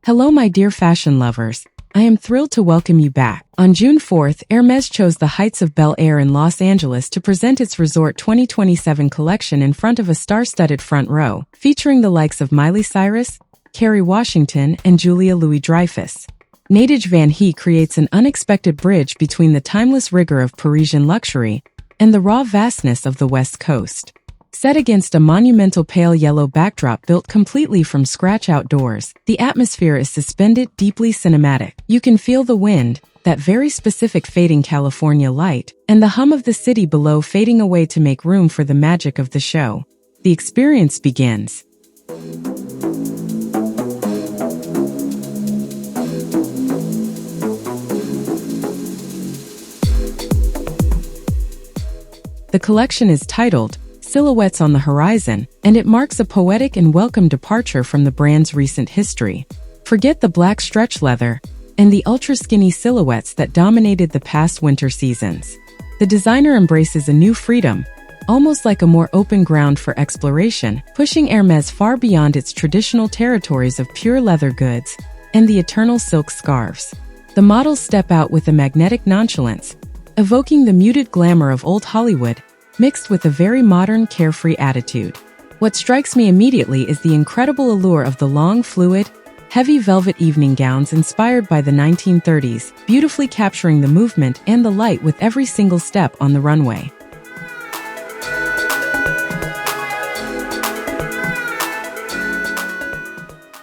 Hello my dear fashion lovers, I am thrilled to welcome you back. On June 4th, Hermes chose the heights of Bel Air in Los Angeles to present its Resort 2027 collection in front of a star-studded front row, featuring the likes of Miley Cyrus, Kerry Washington, and Julia Louis-Dreyfus. Nadège Vanhée creates an unexpected bridge between the timeless rigor of Parisian luxury and the raw vastness of the West Coast. Set against a monumental pale yellow backdrop built completely from scratch outdoors, the atmosphere is suspended, deeply cinematic. You can feel the wind, that very specific fading California light, and the hum of the city below fading away to make room for the magic of the show. The experience begins. The collection is titled Silhouettes on the Horizon, and it marks a poetic and welcome departure from the brand's recent history. Forget the black stretch leather and the ultra-skinny silhouettes that dominated the past winter seasons. The designer embraces a new freedom, almost like a more open ground for exploration, pushing Hermes far beyond its traditional territories of pure leather goods and the eternal silk scarves. The models step out with a magnetic nonchalance, evoking the muted glamour of old Hollywood, mixed with a very modern, carefree attitude. What strikes me immediately is the incredible allure of the long, fluid, heavy velvet evening gowns inspired by the 1930s, beautifully capturing the movement and the light with every single step on the runway.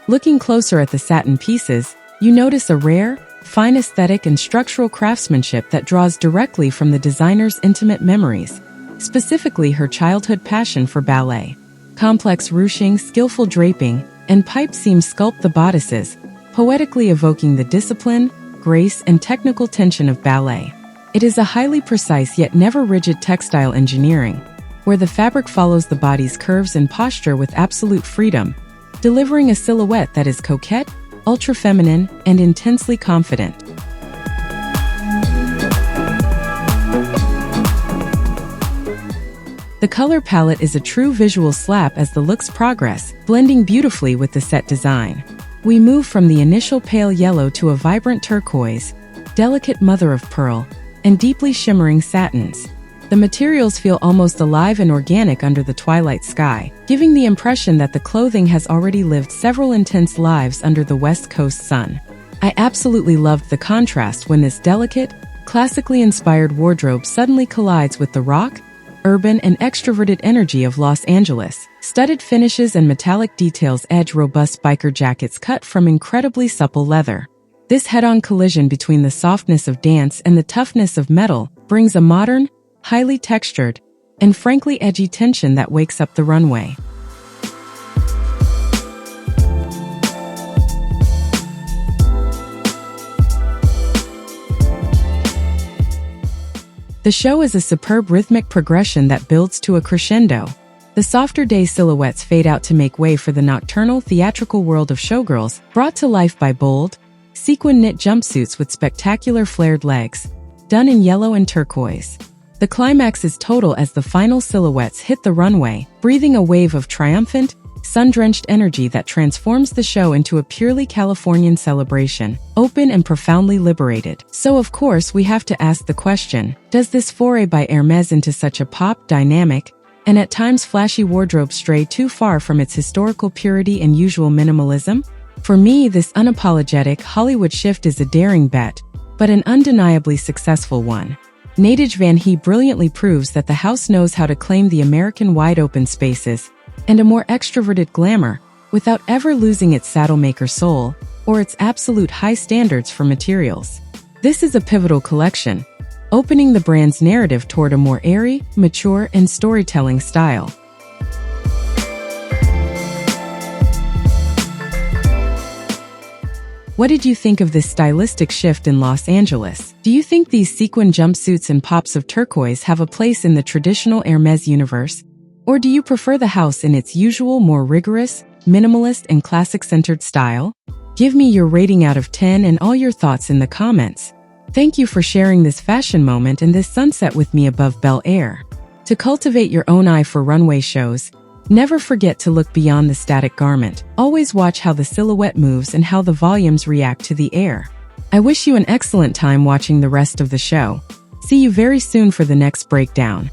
Looking closer at the satin pieces, you notice a rare, fine aesthetic and structural craftsmanship that draws directly from the designer's intimate memories, specifically her childhood passion for ballet. Complex ruching, skillful draping, and pipe seams sculpt the bodices, poetically evoking the discipline, grace, and technical tension of ballet. It is a highly precise yet never rigid textile engineering, where the fabric follows the body's curves and posture with absolute freedom, delivering a silhouette that is coquette, ultra-feminine, and intensely confident. The color palette is a true visual slap as the looks progress, blending beautifully with the set design. We move from the initial pale yellow to a vibrant turquoise, delicate mother of pearl, and deeply shimmering satins. The materials feel almost alive and organic under the twilight sky, giving the impression that the clothing has already lived several intense lives under the West Coast sun. I absolutely loved the contrast when this delicate, classically inspired wardrobe suddenly collides with the rock, urban and extroverted energy of Los Angeles. Studded finishes and metallic details edge robust biker jackets cut from incredibly supple leather. This head-on collision between the softness of dance and the toughness of metal brings a modern, highly textured, and frankly edgy tension that wakes up the runway. The show is a superb rhythmic progression that builds to a crescendo. The softer day silhouettes fade out to make way for the nocturnal, theatrical world of showgirls, brought to life by bold, sequin-knit jumpsuits with spectacular flared legs, done in yellow and turquoise. The climax is total as the final silhouettes hit the runway, breathing a wave of triumphant, sun-drenched energy that transforms the show into a purely Californian celebration, open and profoundly liberated. So of course we have to ask the question, does this foray by Hermes into such a pop, dynamic, and at times flashy wardrobe stray too far from its historical purity and usual minimalism? For me, this unapologetic Hollywood shift is a daring bet, but an undeniably successful one. Nadège Vanhée brilliantly proves that the house knows how to claim the American wide-open spaces and a more extroverted glamour without ever losing its saddle-maker soul or its absolute high standards for materials. This is a pivotal collection, opening the brand's narrative toward a more airy, mature, and storytelling style. What did you think of this stylistic shift in Los Angeles? Do you think these sequin jumpsuits and pops of turquoise have a place in the traditional Hermes universe? Or do you prefer the house in its usual, more rigorous, minimalist, and classic-centered style? Give me your rating out of 10 and all your thoughts in the comments. Thank you for sharing this fashion moment and this sunset with me above Bel Air. To cultivate your own eye for runway shows, Never forget to look beyond the static garment. Always watch how the silhouette moves and how the volumes react to the air. I wish you an excellent time watching the rest of the show. See you very soon for the next breakdown.